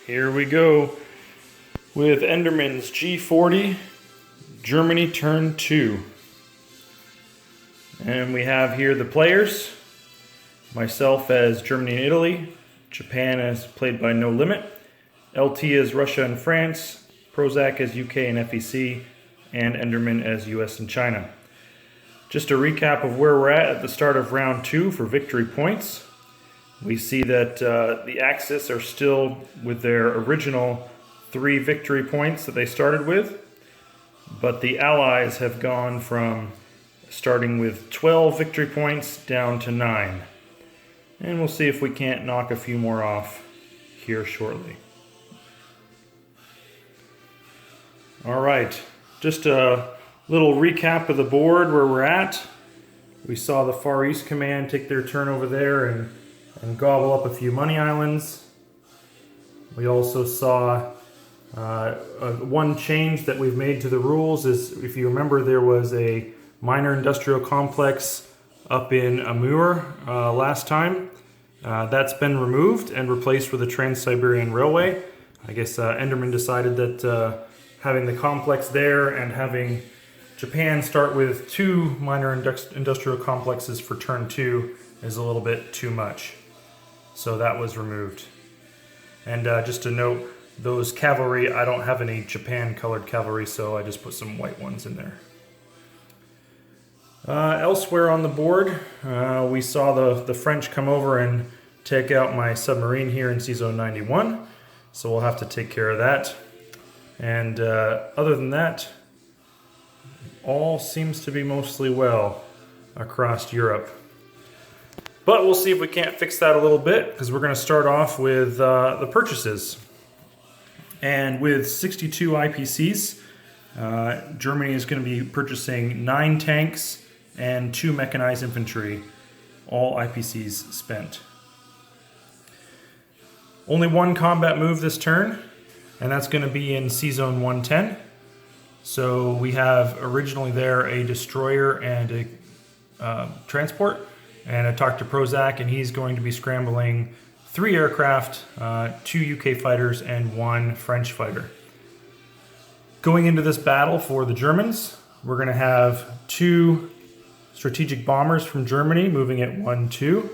Here we go with Enderman's G40, Germany turn 2. And we have here the players. Myself as Germany and Italy, Japan as played by No Limit, LT as Russia and France, Prozac as UK and FEC, and Enderman as US and China. Just a recap of where we're at the start of round 2 for victory points. We see that the Axis are still with their original 3 victory points that they started with, but the Allies have gone from starting with 12 victory points down to 9. And we'll see if we can't knock a few more off here shortly. All right, just a little recap of the board where we're at. We saw the Far East Command take their turn over there and gobble up a few money islands. We also saw one change that we've made to the rules is, if you remember, there was a minor industrial complex up in Amur last time. That's been removed and replaced with a Trans-Siberian Railway. I guess Enderman decided that having the complex there and having Japan start with 2 minor industrial complexes for turn 2 is a little bit too much. So that was removed. And just to note, those cavalry, I don't have any Japan colored cavalry, so I just put some white ones in there. Elsewhere on the board, we saw the French come over and take out my submarine here in Zone 91, so we'll have to take care of that. And other than that, all seems to be mostly well across Europe. But we'll see if we can't fix that a little bit, because we're going to start off with the purchases. And with 62 IPCs, Germany is going to be purchasing 9 tanks and 2 mechanized infantry, all IPCs spent. Only 1 combat move this turn, and that's going to be in Zone 110. So we have originally there a destroyer and a transport. And I talked to Prozac, and he's going to be scrambling 3 aircraft, 2 UK fighters, and 1 French fighter. Going into this battle for the Germans, we're going to have 2 strategic bombers from Germany moving at 1-2.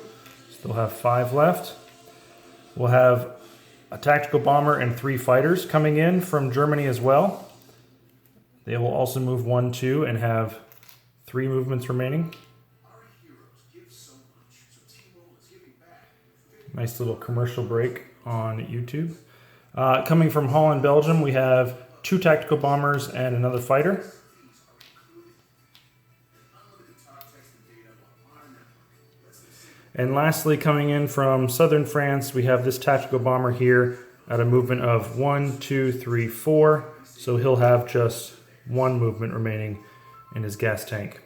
Still have 5 left. We'll have a tactical bomber and 3 fighters coming in from Germany as well. They will also move 1-2 and have 3 movements remaining. Nice little commercial break on YouTube. Coming from Holland, Belgium, we have 2 tactical bombers and another fighter. And lastly, coming in from southern France, we have this tactical bomber here at a movement of 1, 2, 3, 4. So he'll have just 1 movement remaining in his gas tank.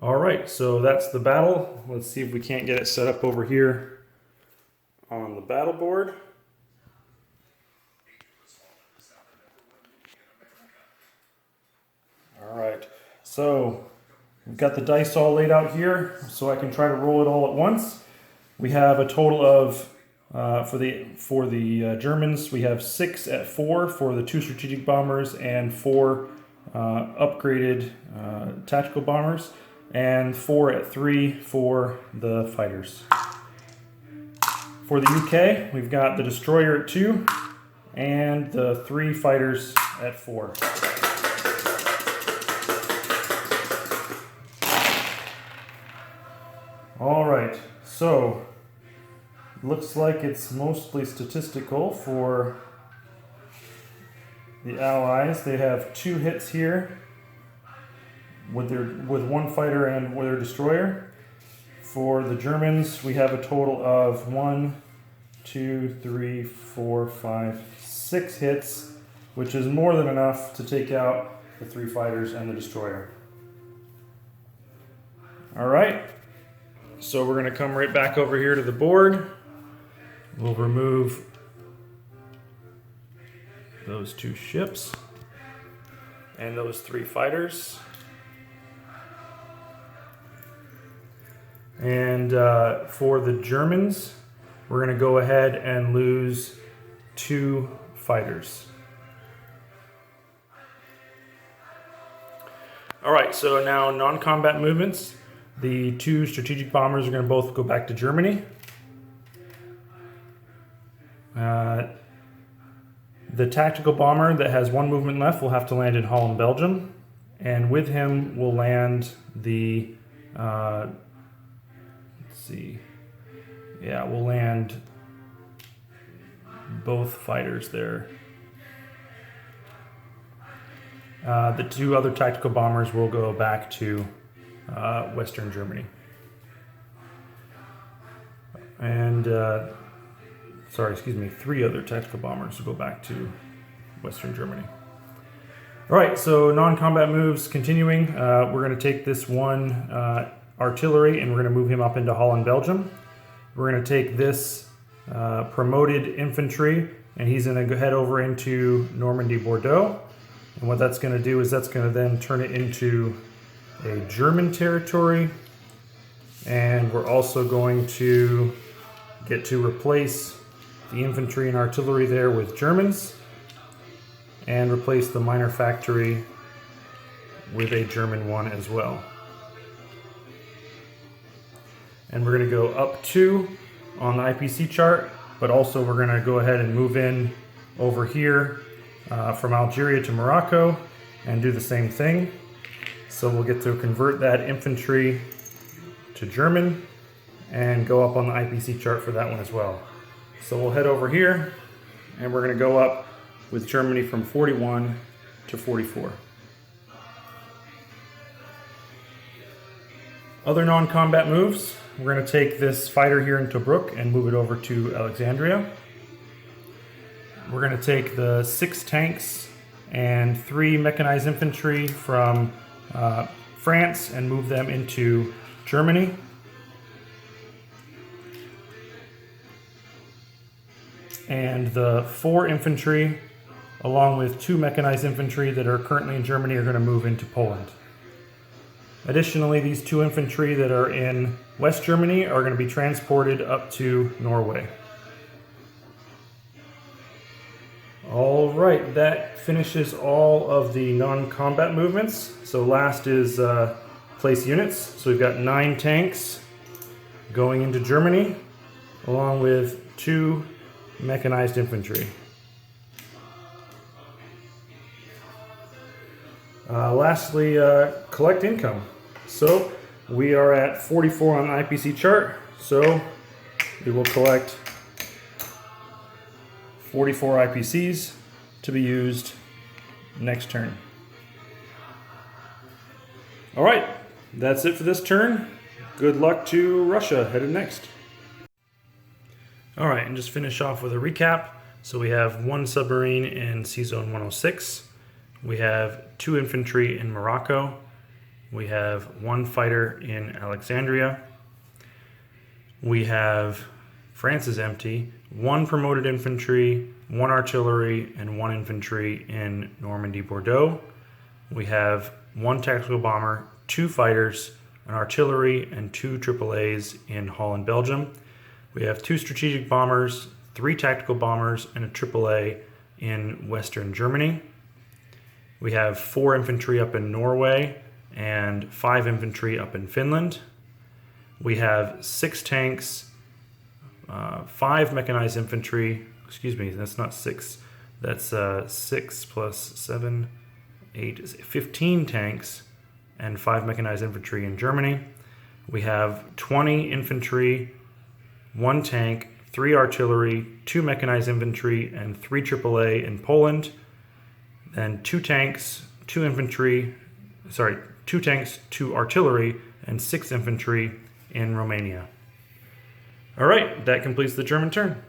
All right, so that's the battle. Let's see if we can't get it set up over here on the battle board. All right, so we've got the dice all laid out here, so I can try to roll it all at once. We have a total of, for the Germans, we have 6 at 4 for the 2 strategic bombers and 4 upgraded tactical bombers, and 4 at 3 for the fighters. For the UK, we've got the destroyer at 2 and the 3 fighters at 4. All right, so looks like it's mostly statistical for the Allies. They have 2 hits here with 1 fighter and with their destroyer. For the Germans, we have a total of 1, 2, 3, 4, 5, 6 hits, which is more than enough to take out the 3 fighters and the destroyer. All right, so we're going to come right back over here to the board. We'll remove those 2 ships and those 3 fighters. And for the Germans, we're going to go ahead and lose 2 fighters. All right, so now non-combat movements. The 2 strategic bombers are going to both go back to Germany. The tactical bomber that has 1 movement left will have to land in Holland, Belgium. And with him will land the, let's see, yeah, we'll land both fighters there. The 2 other tactical bombers will go back to Western Germany. And, 3 other tactical bombers will go back to Western Germany. All right, so non-combat moves continuing. We're going to take this 1 artillery and we're going to move him up into Holland, Belgium. We're going to take this promoted infantry and he's going to head over into Normandy, Bordeaux. And what that's going to do is that's going to then turn it into a German territory. And we're also going to get to replace the infantry and artillery there with Germans and replace the minor factory with a German one as well. And we're going to go up 2 on the IPC chart, but also we're going to go ahead and move in over here from Algeria to Morocco and do the same thing. So we'll get to convert that infantry to German and go up on the IPC chart for that one as well. So we'll head over here and we're going to go up with Germany from 41 to 44. Other non-combat moves, we're going to take this fighter here in Tobruk and move it over to Alexandria. We're going to take the 6 tanks and 3 mechanized infantry from France and move them into Germany. And the 4 infantry, along with 2 mechanized infantry that are currently in Germany, are going to move into Poland. Additionally, these 2 infantry that are in West Germany are going to be transported up to Norway. All right, that finishes all of the non-combat movements. So last is place units. So we've got 9 tanks going into Germany, along with 2 mechanized infantry. Lastly, collect income. So we are at 44 on the IPC chart, so we will collect 44 IPCs to be used next turn. All right, that's it for this turn. Good luck to Russia headed next. All right, and just finish off with a recap. So we have 1 submarine in Sea Zone 106. We have 2 infantry in Morocco. We have 1 fighter in Alexandria. We have, France is empty, 1 promoted infantry, 1 artillery, and 1 infantry in Normandy, Bordeaux. We have 1 tactical bomber, 2 fighters, an artillery, and 2 AAAs in Holland, Belgium. We have 2 strategic bombers, 3 tactical bombers, and a AAA in Western Germany. We have 4 infantry up in Norway and 5 infantry up in Finland. We have 6 tanks, 5 mechanized infantry, excuse me, that's not 6, that's 6 plus 7, 8, 15 tanks and 5 mechanized infantry in Germany. We have 20 infantry, 1 tank, 3 artillery, 2 mechanized infantry, and 3 AAA in Poland. And 2 tanks, 2 tanks, 2 artillery, and 6 infantry in Romania. All right, that completes the German turn.